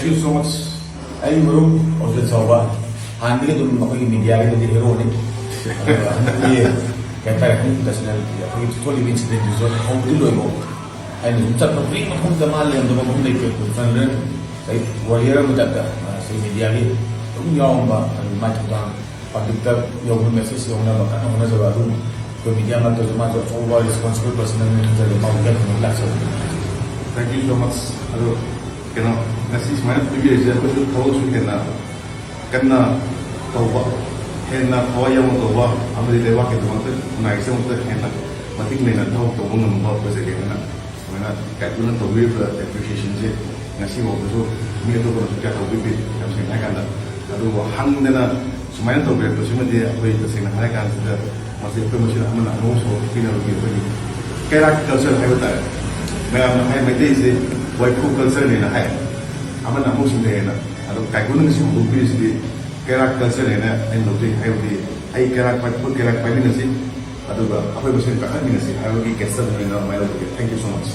Thank you so much. I will also solve. Handling itu makanya media itu di hero ni. Iya, kata nationality. Aku itu tuh lebih incident itu aku dulu itu. Ini untuk publik aku kemal yang tu aku nak ikut. Karena saya warrior muda dah. Saya media ni. Aku nyawang ba, macam tu. Public tu yang message yang nak makan, orang jawab tu. Kalau media macam tu macam over responsible person yang jadi mau kan mulai so. Thank you so much. Aduh, kena nasi semuanya privilege aku tu tahu tu kena tahu kena tahu yang mau tahu ambil dewa kita macam naik semua tu kena mati kena tahu tahu orang mau apa saja kena mana kayak tu tahu we appreciation je nasi mau tu ni tu kalau kita tahu we yang saya kan aduh hang dena semuanya tahu we tu semua dia apa itu saya nak kan sudah masih promosi aman nak so final gitu ni kira culture hai betul मैं hai मैं deh sih white cook culture ni na hai aman nak musim deh na aduh kayak gunung sih mau beli sih kira culture ni na ai lo deh hai di ai kira apa ni sih aduh apa yang mesti tak ni sih ai lagi kesal ni na mai lo thank you so much